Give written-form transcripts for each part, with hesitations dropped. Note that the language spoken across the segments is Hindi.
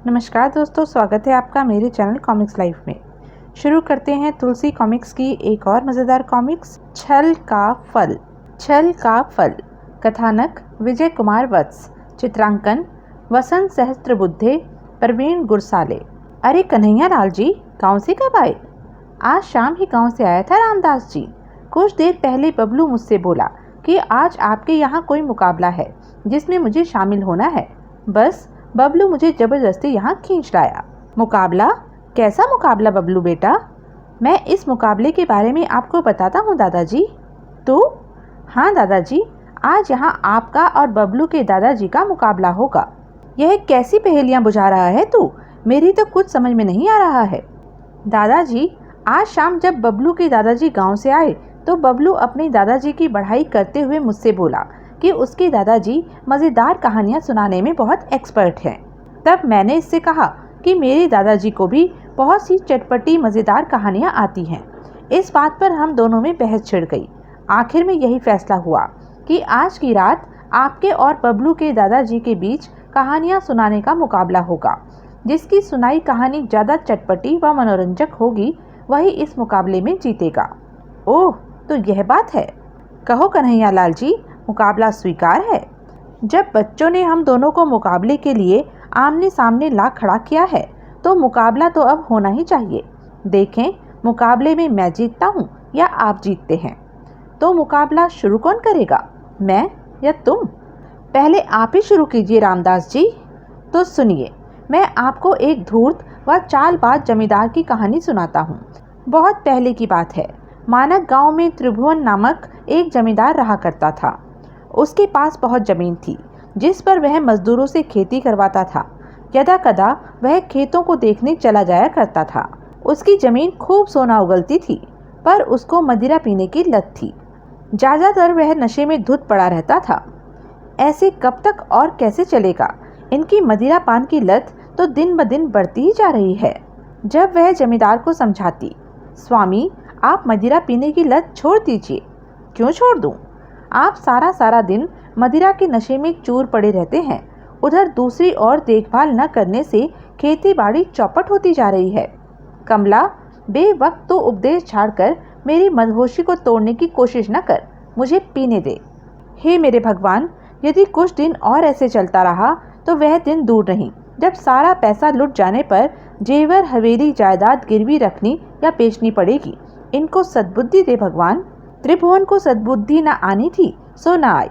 नमस्कार दोस्तों, स्वागत है आपका मेरे चैनल कॉमिक्स लाइफ में। शुरू करते हैं तुलसी कॉमिक्स की एक और मज़ेदार कॉमिक्स, छल का फल। छल का फल। कथानक विजय कुमार वत्स। चित्रांकन वसंत सहस्त्रबुद्धे, प्रवीण गुरसाले। अरे कन्हैया लाल जी, गाँव से कब आए? आज शाम ही गाँव से आया था रामदास जी। कुछ देर पहले बबलू मुझसे बोला कि आज आपके यहाँ कोई मुकाबला है जिसमें मुझे शामिल होना है। बस बबलू मुझे जबरदस्ती यहाँ खींच लाया। मुकाबला? कैसा मुकाबला बबलू बेटा? मैं इस मुकाबले के बारे में आपको बताता हूँ दादाजी। तो? हाँ दादाजी, आज यहाँ आपका और बबलू के दादाजी का मुकाबला होगा। यह कैसी पहेलियाँ बुझा रहा है तू? मेरी तो कुछ समझ में नहीं आ रहा है। दादाजी, आज शाम जब बबलू के दादाजी गाँव से आए तो बबलू अपने दादाजी की बढ़ाई करते हुए मुझसे बोला कि उसके दादाजी मज़ेदार कहानियाँ सुनाने में बहुत एक्सपर्ट हैं। तब मैंने इससे कहा कि मेरे दादाजी को भी बहुत सी चटपटी मज़ेदार कहानियाँ आती हैं। इस बात पर हम दोनों में बहस छिड़ गई। आखिर में यही फैसला हुआ कि आज की रात आपके और बबलू के दादाजी के बीच कहानियाँ सुनाने का मुकाबला होगा। जिसकी सुनाई कहानी ज़्यादा चटपटी व मनोरंजक होगी वही इस मुकाबले में जीतेगा। ओह, तो यह बात है। कहो कन्हैया लाल जी, मुकाबला स्वीकार है। जब बच्चों ने हम दोनों को मुकाबले के लिए आमने सामने ला खड़ा किया है तो मुकाबला तो अब होना ही चाहिए। देखें मुकाबले में मैं जीतता हूँ या आप जीतते हैं। तो मुकाबला शुरू कौन करेगा, मैं या तुम? पहले आप ही शुरू कीजिए रामदास जी। तो सुनिए, मैं आपको एक धूर्त व चालबाज जमींदार की कहानी सुनाता हूँ। बहुत पहले की बात है। मानक गांव में त्रिभुवन नामक एक जमींदार रहा करता था। उसके पास बहुत जमीन थी जिस पर वह मजदूरों से खेती करवाता था। यदा कदा वह खेतों को देखने चला जाया करता था। उसकी जमीन खूब सोना उगलती थी, पर उसको मदिरा पीने की लत थी। ज़्यादातर वह नशे में धुत पड़ा रहता था। ऐसे कब तक और कैसे चलेगा? इनकी मदिरा पान की लत तो दिन ब दिन बढ़ती ही जा रही है। जब वह जमींदार को समझाती, स्वामी आप मदिरा पीने की लत छोड़ दीजिए। क्यों छोड़ दूं? आप सारा दिन मदिरा के नशे में चूर पड़े रहते हैं। उधर दूसरी ओर देखभाल न करने से खेती बाड़ी चौपट होती जा रही है। कमला, बेवक्त तो उपदेश झाड़कर मेरी मदहोशी को तोड़ने की कोशिश न कर, मुझे पीने दे। हे मेरे भगवान, यदि कुछ दिन और ऐसे चलता रहा तो वह दिन दूर नहीं जब सारा पैसा लुट जाने पर जेवर हवेली जायदाद गिरवी रखनी या बेचनी पड़ेगी। इनको सद्बुद्धि दे भगवान। त्रिभुवन को सद्बुद्धि न आनी थी सो न आई।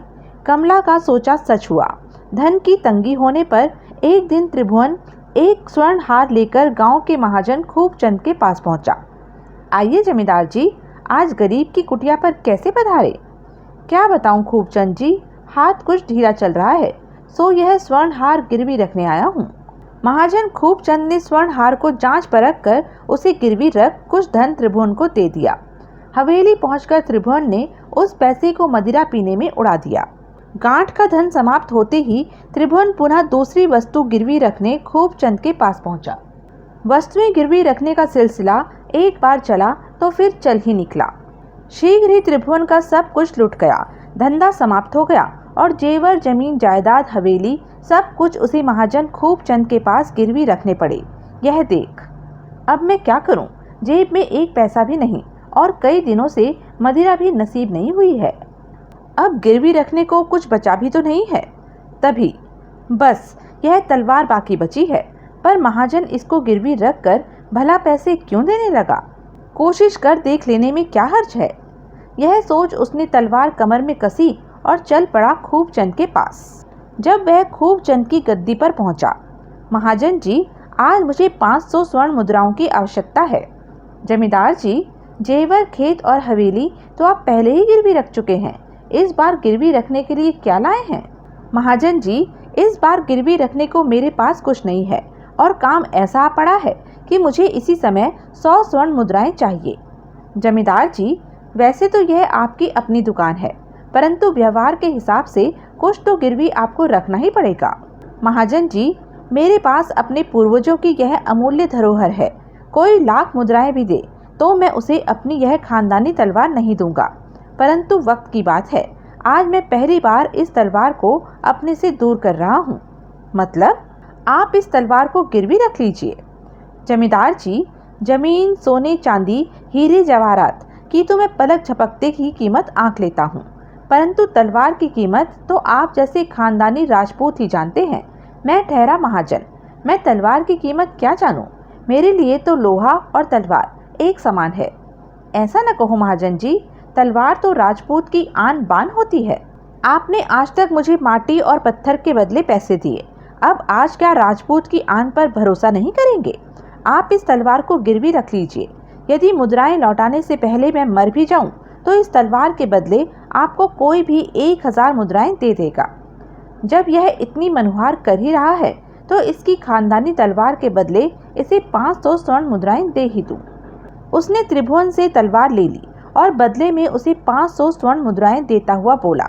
कमला का सोचा सच हुआ। धन की तंगी होने पर एक दिन त्रिभुवन एक स्वर्ण हार लेकर गांव के महाजन खूबचंद के पास पहुंचा। आइए जमींदार जी, आज गरीब की कुटिया पर कैसे पधारे? क्या बताऊं खूबचंद जी, हाथ कुछ ढीला चल रहा है, सो यह स्वर्ण हार गिरवी रखने आया हूँ। महाजन खूबचंद ने स्वर्ण हार को जांच परख कर उसे गिरवी रख कुछ धन त्रिभुवन को दे दिया। हवेली पहुंचकर त्रिभुवन ने उस पैसे को मदिरा पीने में उड़ा दिया। गांठ का धन समाप्त होते ही त्रिभुवन पुनः दूसरी वस्तु गिरवी रखने खूबचंद के पास पहुंचा। वस्तुएं गिरवी रखने का सिलसिला एक बार चला तो फिर चल ही निकला। शीघ्र ही त्रिभुवन का सब कुछ लुट गया, धंधा समाप्त हो गया और जेवर जमीन जायदाद हवेली सब कुछ उसी महाजन खूबचंद के पास गिरवी रखने पड़े। यह देख, अब मैं क्या करूं? जेब में एक पैसा भी नहीं और कई दिनों से मदिरा भी नसीब नहीं हुई है। अब गिरवी रखने को कुछ बचा भी तो नहीं है। तभी बस यह तलवार बाकी बची है, पर महाजन इसको गिरवी रख कर भला पैसे क्यों देने लगा? कोशिश कर देख लेने में क्या हर्ज है। यह सोच उसने तलवार कमर में कसी और चल पड़ा खूबचंद के पास। जब वह खूबचंद की गद्दी पर पहुंचा, महाजन जी, आज मुझे 500 स्वर्ण मुद्राओं की आवश्यकता है। जमींदार जी, जेवर खेत और हवेली तो आप पहले ही गिरवी रख चुके हैं, इस बार गिरवी रखने के लिए क्या लाए हैं? महाजन जी, इस बार गिरवी रखने को मेरे पास कुछ नहीं है और काम ऐसा पड़ा है कि मुझे इसी समय 100 स्वर्ण मुद्राएं चाहिए। जमींदार जी, वैसे तो यह आपकी अपनी दुकान है, परंतु व्यवहार के हिसाब से कुछ तो गिरवी आपको रखना ही पड़ेगा। महाजन जी, मेरे पास अपने पूर्वजों की यह अमूल्य धरोहर है। कोई लाख मुद्राएं भी दे तो मैं उसे अपनी यह खानदानी तलवार नहीं दूंगा। परंतु वक्त की बात है, आज मैं पहली बार इस तलवार को अपने से दूर कर रहा हूँ। मतलब? आप इस तलवार को गिरवी रख लीजिए। जमींदार जी, जमीन, सोने चांदी, हीरे जवाहरात की तो मैं पलक झपकते की कीमत आंक लेता हूँ, परंतु तलवार की कीमत तो आप जैसे खानदानी राजपूत ही जानते हैं। मैं ठहरा महाजन, मैं तलवार की कीमत क्या जानूं? मेरे लिए तो लोहा और तलवार एक समान है। ऐसा न कहो महाजन जी, तलवार तो राजपूत की आन बान होती है। आपने आज तक मुझे माटी और पत्थर के बदले पैसे दिए, अब आज क्या राजपूत की आन पर भरोसा नहीं करेंगे? आप इस तलवार को गिरवी रख लीजिए। यदि मुद्राएं लौटाने से पहले मैं मर भी जाऊं तो इस तलवार के बदले आपको कोई भी 1000 मुद्राएं दे देगा। जब यह इतनी मनुहार कर ही रहा है तो इसकी खानदानी तलवार के बदले इसे 500 स्वर्ण मुद्राएं दे ही दूं। उसने त्रिभुवन से तलवार ले ली और बदले में उसे 500 स्वर्ण मुद्राएं देता हुआ बोला,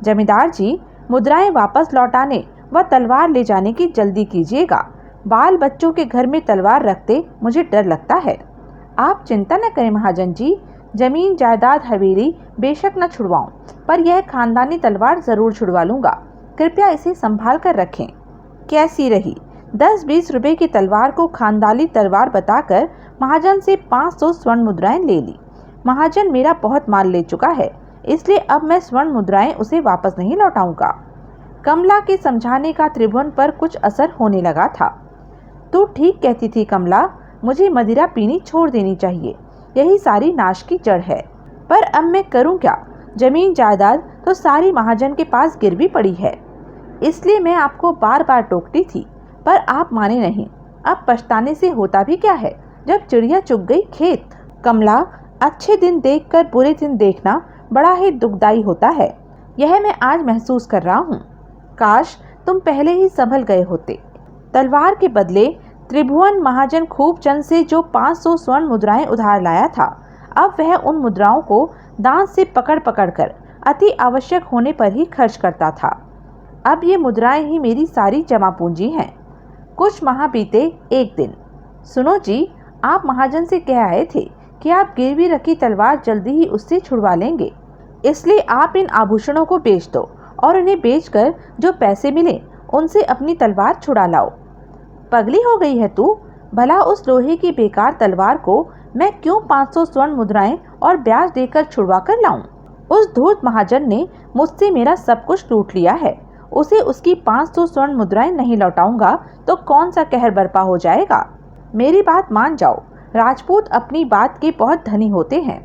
जमींदार जी, मुद्राएं वापस लौटाने व तलवार ले जाने की जल्दी कीजिएगा। बाल बच्चों के घर में तलवार रखते मुझे डर लगता है। आप चिंता न करें महाजन जी, जमीन जायदाद हवेली बेशक न छुड़वाऊं, पर यह खानदानी तलवार जरूर छुड़वा लूंगा। कृपया इसे संभाल कर रखें। कैसी रही? 10-20 रुपए की तलवार को खानदानी तलवार बताकर महाजन से 500 स्वर्ण मुद्राएं ले ली। महाजन मेरा बहुत माल ले चुका है, इसलिए अब मैं स्वर्ण मुद्राएं उसे वापस नहीं लौटाऊंगा। कमला के समझाने का त्रिभुवन पर कुछ असर होने लगा था। तू ठीक कहती थी कमला, मुझे मदिरा पीनी छोड़ देनी चाहिए, यही सारी नाश की जड़ है। पर अब मैं करूं क्या? जमीन जायदाद तो सारी महाजन के पास गिरवी पड़ी है। इसलिए मैं आपको बार बार टोकती थी, पर आप माने नहीं। अब पछताने से होता भी क्या है, जब चिड़िया चुग गई खेत। कमला, अच्छे दिन देखकर बुरे दिन देखना बड़ा ही दुखदाई होता है, यह मैं आज महसूस कर रहा हूँ। काश तुम पहले ही संभल गए होते। तलवार के बदले त्रिभुवन महाजन खूबचंद से जो 500 स्वर्ण मुद्राएं उधार लाया था, अब वह उन मुद्राओं को दांत से पकड़ पकड़ कर अति आवश्यक होने पर ही खर्च करता था। अब ये मुद्राएं ही मेरी सारी जमा पूंजी हैं। कुछ माह बीते। एक दिन, सुनो जी, आप महाजन से कह आए थे कि आप गिरवी रखी तलवार जल्दी ही उससे छुड़वा लेंगे, इसलिए आप इन आभूषणों को बेच दो और उन्हें बेचकर जो पैसे मिले उनसे अपनी तलवार छुड़ा लाओ। पगली हो गई है तू? भला उस लोहे की बेकार तलवार को मैं क्यों 500 स्वर्ण मुद्राएं और ब्याज देकर छुड़वा कर लाऊं? उस धूर्त महाजन ने मुझसे मेरा सब कुछ लूट लिया है। उसे उसकी 500 स्वर्ण मुद्राएं नहीं लौटाऊंगा तो कौन सा कहर बरपा हो जाएगा। मेरी बात मान जाओ, राजपूत अपनी बात के बहुत धनी होते हैं।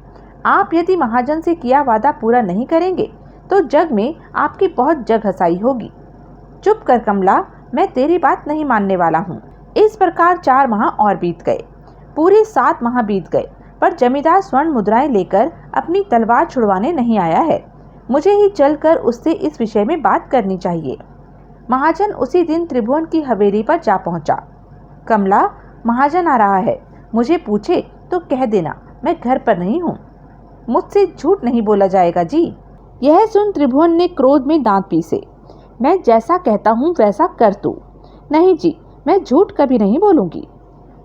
आप यदि महाजन से किया वादा पूरा नहीं करेंगे तो जग में आपकी बहुत जग हंसाई होगी। चुप कर कमला, मैं तेरी बात नहीं मानने वाला हूँ। इस प्रकार 4 माह और बीत गए। पूरे 7 माह बीत गए, पर जमींदार स्वर्ण मुद्राएं लेकर अपनी तलवार छुड़वाने नहीं आया है। मुझे ही चलकर उससे इस विषय में बात करनी चाहिए। महाजन उसी दिन त्रिभुवन की हवेली पर जा पहुंचा। कमला, महाजन आ रहा है, मुझे पूछे तो कह देना मैं घर पर नहीं हूँ। मुझसे झूठ नहीं बोला जाएगा जी। यह सुन त्रिभुवन ने क्रोध में दांत पीसे। मैं जैसा कहता हूँ वैसा कर तू। नहीं जी, मैं झूठ कभी नहीं बोलूँगी।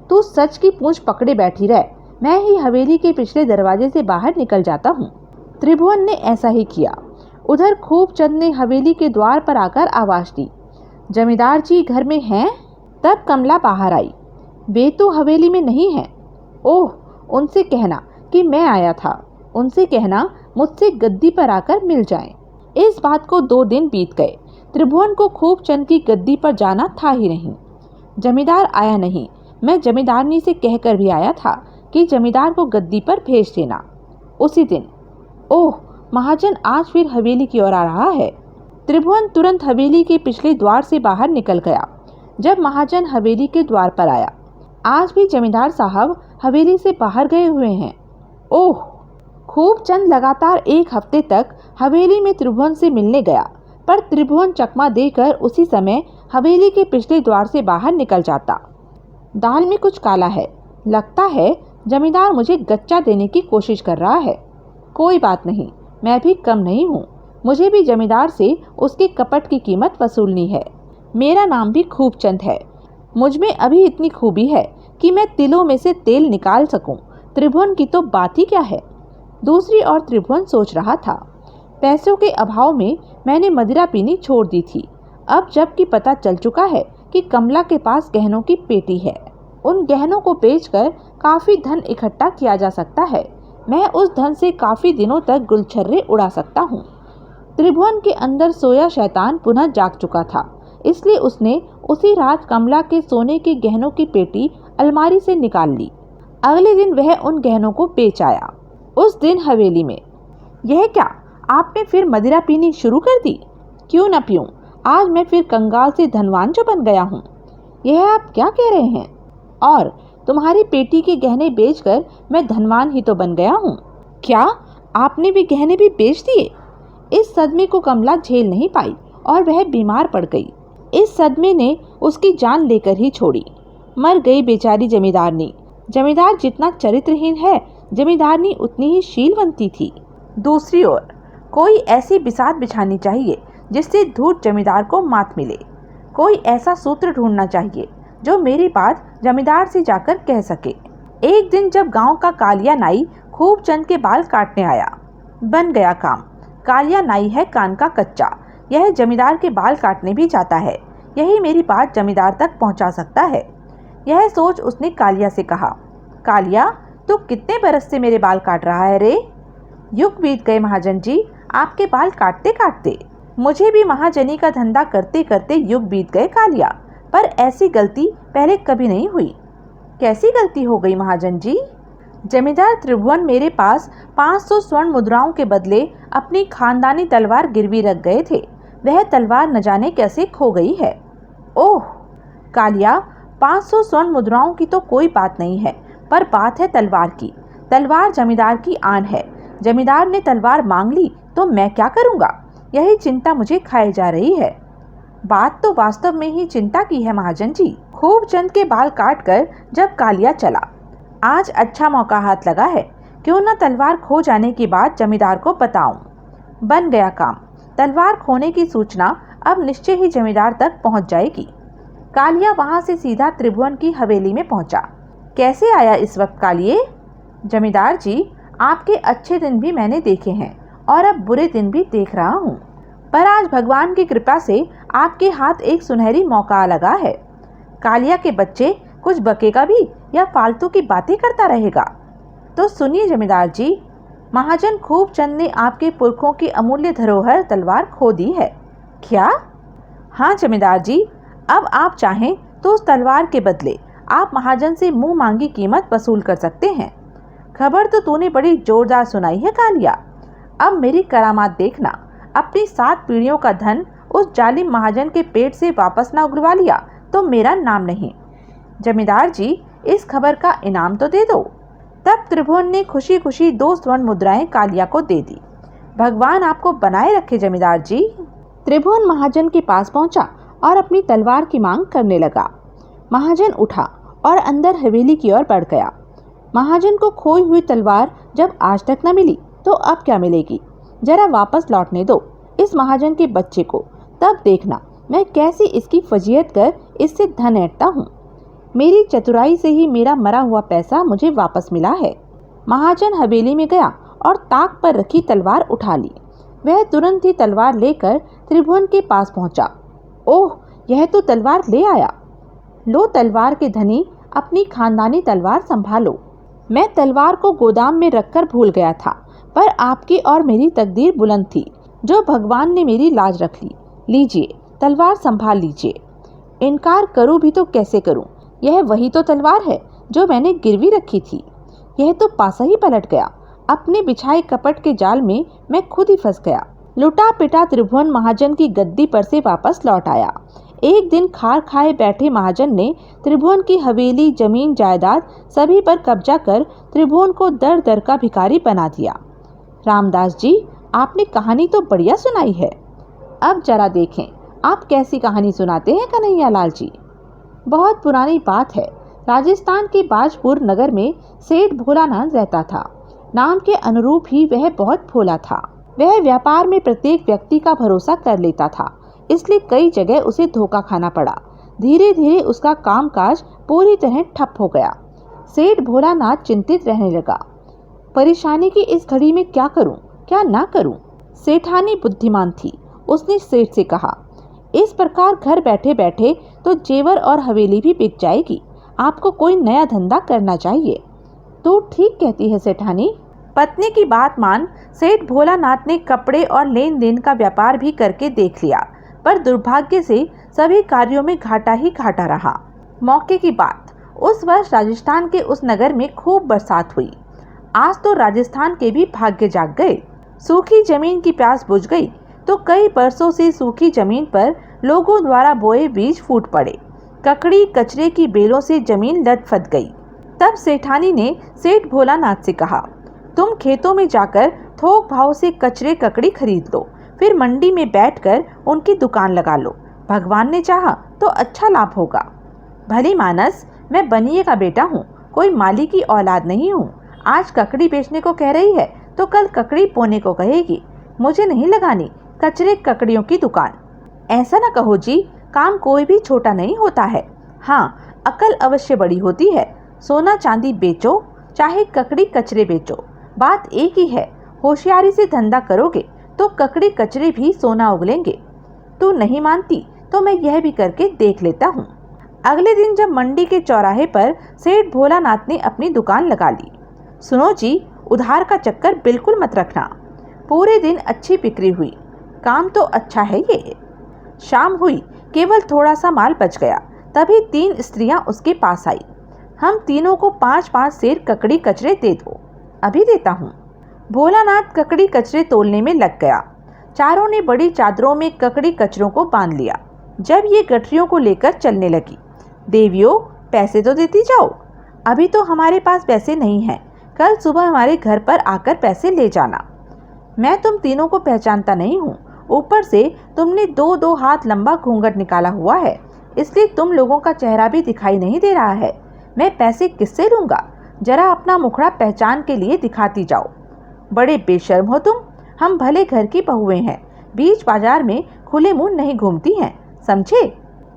तू सच की पूंछ पकड़े बैठी रह, मैं ही हवेली के पिछले दरवाजे से बाहर निकल जाता हूँ। त्रिभुवन ने ऐसा ही किया। उधर खूबचंद ने हवेली के द्वार पर आकर आवाज दी, जमींदार जी घर में हैं? तब कमला बाहर आई। वे तो हवेली में नहीं हैं। ओह, उनसे कहना कि मैं आया था। उनसे कहना मुझसे गद्दी पर आकर मिल जाएं। इस बात को 2 दिन बीत गए। त्रिभुवन को खूबचंद की गद्दी पर जाना था ही नहीं। जमींदार आया नहीं। मैं जमींदारनी से कहकर भी आया था कि जमींदार को गद्दी पर भेज देना। उसी दिन, ओह, महाजन आज फिर हवेली की ओर आ रहा है। त्रिभुवन तुरंत हवेली के पिछले द्वार से बाहर निकल गया। जब महाजन हवेली के द्वार पर आया, आज भी जमींदार साहब हवेली से बाहर गए हुए हैं। ओह! खूबचंद लगातार 1 हफ्ते तक हवेली में त्रिभुवन से मिलने गया, पर त्रिभुवन चकमा देकर उसी समय हवेली के पिछले द्वार से बाहर निकल जाता। दाल में कुछ काला है, लगता है जमींदार मुझे गच्चा देने की कोशिश कर रहा है। कोई बात नहीं, मैं भी कम नहीं हूँ, मुझे भी जमींदार से उसके कपट की कीमत वसूलनी है। मेरा नाम भी खूबचंद है। मुझ में अभी इतनी खूबी है कि मैं तिलों में से तेल निकाल सकूं। त्रिभुवन की तो बात ही क्या है। दूसरी ओर त्रिभुवन सोच रहा था, पैसों के अभाव में मैंने मदिरा पीनी छोड़ दी थी। अब जबकि पता चल चुका है कि कमला के पास गहनों की पेटी है। उन गहनों को बेचकर काफी धन इकट्ठा किया जा सकता है। मैं उस धन से काफी दिनों तक गुलछर्रे उड़ा सकता हूँ। त्रिभुवन के अंदर सोया शैतान पुनः जाग चुका था, इसलिए उसने उसी रात कमला के सोने के गहनों की पेटी अलमारी से निकाल ली। अगले दिन वह उन गहनों को बेच आया। उस दिन हवेली में, यह क्या, आपने फिर मदिरा पीनी शुरू कर दी? क्यों न पीऊं, आज मैं फिर कंगाल से धनवान जो बन गया हूँ। यह आप क्या कह रहे हैं? और तुम्हारी पेटी के गहने बेचकर मैं धनवान ही तो बन गया हूँ। क्या आपने भी गहने भी बेच दिए? इस सदमे को कमला झेल नहीं पाई और वह बीमार पड़ गई। इस सदमे ने उसकी जान लेकर ही छोड़ी। मर गई बेचारी जमींदारनी। जमींदार जितना चरित्रहीन है, जमींदारनी उतनी ही शीलवंती थी। दूसरी ओर कोई ऐसी बिसात बिछानी चाहिए जिससे धूर्त जमींदार को मात मिले। कोई ऐसा सूत्र ढूंढना चाहिए जो मेरी बात जमींदार से जाकर कह सके। एक दिन जब गांव का कालिया नाई खूब चंद के बाल काटने आया, बन गया काम। कालिया नाई है कान का कच्चा, यह जमींदार के बाल काटने भी जाता है। यही मेरी बात जमींदार तक पहुंचा सकता है। यह सोच उसने कालिया से कहा, कालिया, तू कितने बरस से मेरे बाल काट रहा है रे? युग बीत गए महाजन जी, आपके बाल काटते काटते। मुझे भी महाजनी का धंधा करते करते युग बीत गए कालिया, पर ऐसी गलती पहले कभी नहीं हुई। कैसी गलती हो गई महाजन जी? जमींदार त्रिभुवन मेरे पास 500 स्वर्ण मुद्राओं के बदले अपनी खानदानी तलवार गिरवी रख गए थे। वह तलवार न जाने कैसे खो गई है। ओह कालिया, 500 स्वर्ण मुद्राओं की तो कोई बात नहीं है, पर बात है तलवार की। तलवार जमींदार की आन है। जमींदार ने तलवार मांग ली तो मैं क्या करूंगा? यही चिंता मुझे खाए जा रही है। बात तो वास्तव में ही चिंता की है महाजन जी। खूब चंद के बाल काट कर जब कालिया चला, आज अच्छा मौका हाथ लगा है। क्यों न तलवार खो जाने की बात जमींदार को बताऊं। बन गया काम। तलवार खोने की सूचना अब निश्चय ही जमींदार तक पहुंच जाएगी। कालिया वहां से सीधा त्रिभुवन की हवेली में पहुंचा। कैसे आया इस वक्त कालिए? जमींदार जी, आपके अच्छे दिन भी मैंने देखे हैं और अब बुरे दिन भी देख रहा हूँ, पर आज भगवान की कृपा से आपके हाथ एक सुनहरी मौका लगा है। कालिया के बच्चे कुछ बकेगा भी या फालतू की बातें करता रहेगा? तो सुनिए जमींदार जी, महाजन खूब चंद ने आपके पुरखों की अमूल्य धरोहर तलवार खो दी है। क्या? हाँ जमींदार जी, अब आप चाहें तो उस तलवार के बदले आप महाजन से मुंह मांगी कीमत वसूल कर सकते हैं। खबर तो तूने बड़ी जोरदार सुनाई है कालिया। अब मेरी करामात देखना। अपनी 7 पीढ़ियों का धन उस जालिम महाजन के पेट से वापस ना उगलवा लिया तो मेरा नाम नहीं। जमींदार जी, इस खबर का इनाम तो दे दो। तब त्रिभुवन ने खुशी खुशी 2 स्वर्ण मुद्राएं कालिया को दे दी। भगवान आपको बनाए रखे जमींदार जी। त्रिभुवन महाजन के पास पहुंचा और अपनी तलवार की मांग करने लगा। महाजन उठा और अंदर हवेली की ओर बढ़ गया। महाजन को खोई हुई तलवार जब आज तक न मिली तो अब क्या मिलेगी? जरा वापस लौटने दो इस महाजन के बच्चे को, तब देखना मैं कैसी इसकी फजीयत कर इससे धन ऐंठता हूँ। मेरी चतुराई से ही मेरा मरा हुआ पैसा मुझे वापस मिला है। महाजन हवेली में गया और ताक पर रखी तलवार उठा ली। वह तुरंत ही तलवार लेकर त्रिभुवन के पास पहुंचा। ओह, यह तो तलवार ले आया। लो तलवार के धनी, अपनी खानदानी तलवार संभालो। मैं तलवार को गोदाम में रखकर भूल गया था, पर आपकी और मेरी तकदीर बुलंद थी जो भगवान ने मेरी लाज रख ली। लीजिए तलवार संभाल लीजिए। इनकार करूं भी तो कैसे करूं? यह वही तो तलवार है जो मैंने गिरवी रखी थी। यह तो पासा ही पलट गया। अपने बिछाए कपट के जाल में मैं खुद ही फंस गया। लुटा पिटा त्रिभुवन महाजन की गद्दी पर से वापस लौट आया। एक दिन खार खाए बैठे महाजन ने त्रिभुवन की हवेली, जमीन जायदाद सभी पर कब्जा कर त्रिभुवन को दर दर का भिखारी बना दिया। रामदास जी, आपने कहानी तो बढ़िया सुनाई है। अब जरा देखें आप कैसी कहानी सुनाते हैं कन्हैया लाल जी। बहुत पुरानी बात है। राजस्थान के बाजपुर नगर में सेठ भोलानाथ रहता था। नाम के अनुरूप ही वह बहुत भोला था। वह व्यापार में प्रत्येक व्यक्ति का भरोसा कर लेता था, इसलिए कई जगह उसे धोखा खाना पड़ा। धीरे धीरे उसका कामकाज पूरी तरह ठप हो गया। सेठ भोलानाथ चिंतित रहने लगा। परेशानी की इस घड़ी में क्या करूं, क्या ना करूं? सेठानी बुद्धिमान थी। उसने सेठ से कहा, इस प्रकार घर बैठे बैठे तो जेवर और हवेली भी बिक जाएगी। आपको कोई नया धंधा करना चाहिए। तू ठीक कहती है सेठानी। पत्नी की बात मान सेठ भोलानाथ ने कपड़े और लेन देन का व्यापार भी करके देख लिया, पर दुर्भाग्य से सभी कार्यों में घाटा ही घाटा रहा। मौके की बात, उस वर्ष राजस्थान के उस नगर में खूब बरसात हुई। आज तो राजस्थान के भी भाग्य जाग गए। सूखी जमीन की प्यास बुझ गई तो कई बरसों से सूखी जमीन पर लोगों द्वारा बोए बीज फूट पड़े। ककड़ी कचरे की बेलों से जमीन लथपथ गई। तब सेठानी ने सेठ भोलानाथ से कहा, तुम खेतों में जाकर थोक भाव से कचरे ककड़ी खरीद लो, फिर मंडी में बैठकर उनकी दुकान लगा लो। भगवान ने चाहा तो अच्छा लाभ होगा। भली मानस, मैं बनिए का बेटा हूँ, कोई माली की औलाद नहीं हूँ। आज ककड़ी बेचने को कह रही है तो कल ककड़ी बोने को कहेगी। मुझे नहीं लगानी कचरे ककड़ियों की दुकान। ऐसा न कहो जी, काम कोई भी छोटा नहीं होता है। हाँ, अकल अवश्य बड़ी होती है। सोना चांदी बेचो चाहे ककड़ी कचरे बेचो, बात एक ही है। होशियारी से धंधा करोगे तो ककड़ी कचरे भी सोना उगलेंगे। तू नहीं मानती तो मैं यह भी करके देख लेता हूँ। अगले दिन जब मंडी के चौराहे पर सेठ भोलानाथ ने अपनी दुकान लगा ली। सुनो जी, उधार का चक्कर बिल्कुल मत रखना। पूरे दिन अच्छी बिक्री हुई, काम तो अच्छा है ये। शाम हुई, केवल थोड़ा सा माल बच गया। तभी 3 स्त्रियां उसके पास आई। हम तीनों को 5-5 सेर ककड़ी कचरे दे दो। अभी देता हूँ। भोलानाथ ककड़ी कचरे तोलने में लग गया। चारों ने बड़ी चादरों में ककड़ी कचरों को बांध लिया। जब ये गठरियों को लेकर चलने लगी, देवियों पैसे तो देती जाओ। अभी तो हमारे पास पैसे नहीं हैं, कल सुबह हमारे घर पर आकर पैसे ले जाना। मैं तुम तीनों को पहचानता नहीं हूँ, ऊपर से तुमने 2-2 हाथ लंबा घूंघट निकाला हुआ है, इसलिए तुम लोगों का चेहरा भी दिखाई नहीं दे रहा है। मैं पैसे किससे लूँगा? जरा अपना मुखड़ा पहचान के लिए दिखाती जाओ। बड़े बेशर्म हो तुम। हम भले घर की बहुएं हैं, बीच बाजार में खुले मुंह नहीं घूमती हैं, समझे?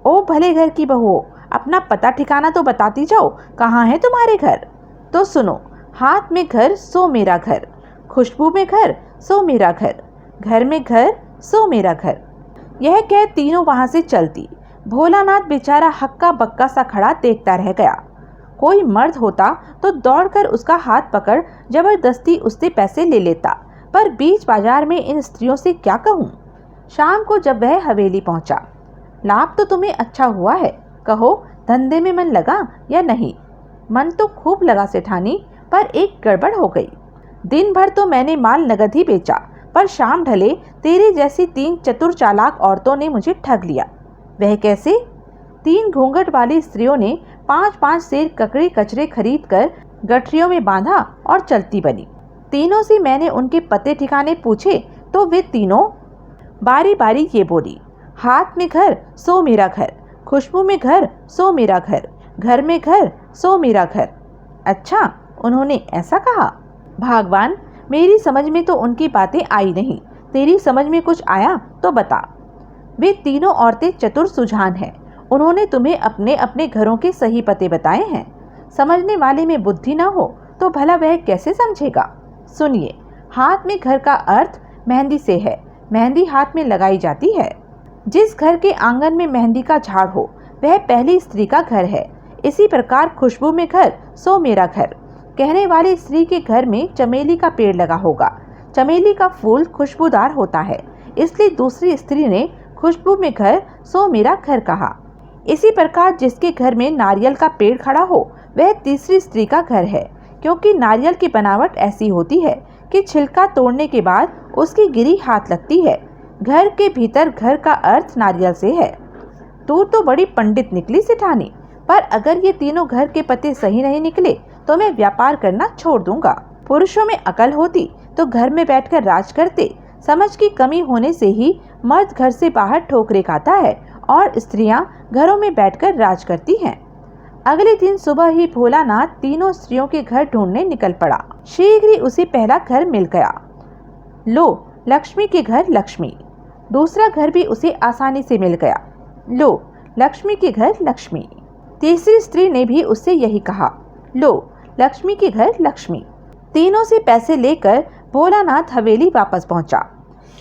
ओ भले घर की बहुओं, अपना पता ठिकाना तो बताती जाओ, कहाँ है तुम्हारे घर? तो सुनो, हाथ में घर सो मेरा घर, खुशबू में घर सो मेरा घर, घर में घर सो मेरा घर। यह कह तीनों वहां से चलती। भोलानाथ बेचारा हक्का बक्का सा खड़ा देखता रह गया। कोई मर्द होता तो दौड़कर उसका हाथ पकड़ जबरदस्ती उससे पैसे ले लेता, पर बीच बाजार में इन स्त्रियों से क्या कहूँ। शाम को जब वह हवेली पहुंचा, लाभ तो तुम्हें अच्छा हुआ है, कहो धंधे में मन लगा या नहीं? मन तो खूब लगा सेठानी, पर एक गड़बड़ हो गई। दिन भर तो मैंने माल नगद ही बेचा, पर शाम ढले तेरे जैसी 3 चतुर चालाक औरतों ने मुझे ठग लिया। वह कैसे? 3 घूंघट वाली स्त्रियों ने 5-5 सेर ककड़ी कचरे खरीद कर गठरियों में बांधा और चलती बनी। तीनों से मैंने उनके पते ठिकाने पूछे तो वे तीनों बारी बारी ये बोली, हाथ में घर सो मेरा घर, खुशबू में घर सो मेरा घर, घर में घर सो मेरा घर। अच्छा, उन्होंने ऐसा कहा? भगवान, मेरी समझ में तो उनकी बातें आई नहीं, तेरी समझ में कुछ आया तो बता। वे तीनों औरतें चतुर सुजान हैं, उन्होंने तुम्हें अपने अपने घरों के सही पते बताए हैं। समझने वाले में बुद्धि न हो तो भला वह कैसे समझेगा? सुनिए, हाथ में घर का अर्थ मेहंदी से है। मेहंदी हाथ में लगाई जाती है। जिस घर के आंगन में मेहंदी का झाड़ हो वह पहली स्त्री का घर है। इसी प्रकार खुशबू में घर सो मेरा घर, कहने वाली स्त्री के घर में चमेली का पेड़ लगा होगा। चमेली का फूल खुशबूदार होता है, इसलिए दूसरी स्त्री ने खुशबू में घर सो मेरा घर कहा। इसी प्रकार जिसके घर में नारियल का पेड़ खड़ा हो वह तीसरी स्त्री का घर है, क्योंकि नारियल की बनावट ऐसी होती है कि छिलका तोड़ने के बाद उसकी गिरी हाथ लगती है। घर के भीतर घर का अर्थ नारियल से है। तू तो बड़ी पंडित निकली सेठानी, पर अगर ये तीनों घर के पते सही नहीं निकले तो मैं व्यापार करना छोड़ दूंगा। पुरुषों में अकल होती तो घर में बैठकर राज करते। समझ की कमी होने से ही मर्द घर से बाहर ठोकरे खाता है और स्त्रियां घरों में बैठकर राज करती हैं। अगले दिन सुबह ही भोलानाथ तीनों स्त्रियों के घर ढूंढने निकल पड़ा। शीघ्र ही उसे पहला घर मिल गया। लो, लक्ष्मी के घर लक्ष्मी। दूसरा घर भी उसे आसानी से मिल गया। लो, लक्ष्मी के घर लक्ष्मी। तीसरी स्त्री ने भी उससे यही कहा, लो, लक्ष्मी के घर लक्ष्मी। तीनों से पैसे लेकर भोलानाथ हवेली वापस पहुंचा।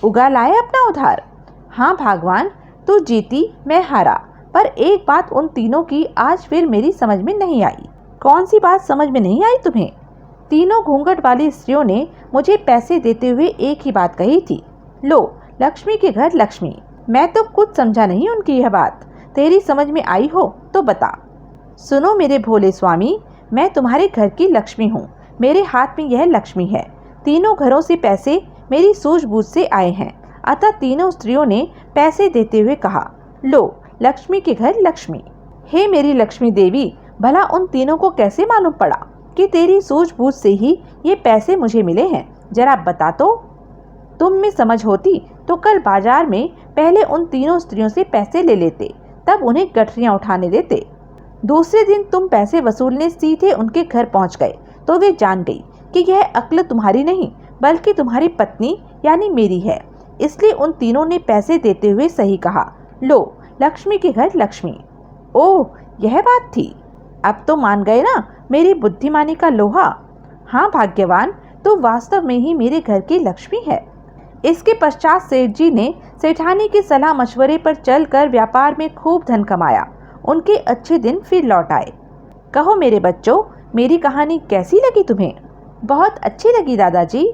उगा लाए अपना उधार? हाँ भगवान, तू जीती, मैं हारा, पर एक बात उन तीनों की आज फिर मेरी समझ में नहीं आई। कौन सी बात समझ में नहीं आई तुम्हें? तीनों घूंघट वाली स्त्रियों ने मुझे पैसे देते हुए एक ही बात कही थी, लो लक्ष्मी के घर लक्ष्मी। मैं तो कुछ समझा नहीं उनकी यह बात। तेरी समझ में आई हो तो बता। सुनो मेरे भोले स्वामी, मैं तुम्हारे घर की लक्ष्मी हूँ। मेरे हाथ में यह लक्ष्मी है। तीनों घरों से पैसे मेरी सूझबूझ से आए हैं। अतः तीनों स्त्रियों ने पैसे देते हुए कहा, लो लक्ष्मी के घर लक्ष्मी। हे मेरी लक्ष्मी देवी, भला उन तीनों को कैसे मालूम पड़ा कि तेरी सूझबूझ से ही ये पैसे मुझे मिले हैं? जरा बता तो। तुम में समझ होती तो कल बाजार में पहले उन तीनों स्त्रियों से पैसे ले लेते, तब उन्हें गठरियां उठाने देते। दूसरे दिन तुम पैसे वसूलने सीधे उनके घर पहुंच गए तो वे जान गई कि यह अक्ल तुम्हारी नहीं बल्कि तुम्हारी पत्नी यानी मेरी है। इसलिए उन तीनों ने पैसे देते हुए सही कहा, लो लक्ष्मी के घर लक्ष्मी। ओह, यह बात थी। अब तो मान गए ना मेरी बुद्धिमानी का लोहा। हाँ भाग्यवान, तो वास्तव में ही मेरे घर की लक्ष्मी है। इसके पश्चात सेठ जी ने सेठानी की सलाह मशवरे पर चलकर व्यापार में खूब धन कमाया। उनके अच्छे दिन फिर लौट आए। कहो मेरे बच्चों, मेरी कहानी कैसी लगी तुम्हें? बहुत अच्छी लगी दादाजी।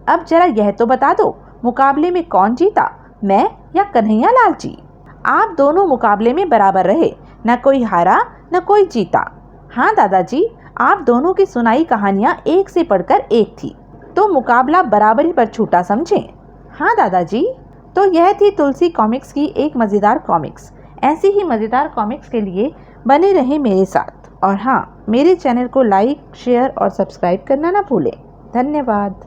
अब जरा यह तो बता दो, मुकाबले में कौन जीता, मैं या कन्हैया लाल जी? आप दोनों मुकाबले में बराबर रहे, न कोई हारा न कोई जीता। हाँ दादाजी, आप दोनों की सुनाई कहानियाँ एक से पढ़कर एक थी, तो मुकाबला बराबरी पर छूटा समझें। हाँ दादाजी। तो यह थी तुलसी कॉमिक्स की एक मज़ेदार कॉमिक्स। ऐसी ही मज़ेदार कॉमिक्स के लिए बने रहें मेरे साथ। और हाँ, मेरे चैनल को लाइक, शेयर और सब्सक्राइब करना ना भूलें। धन्यवाद।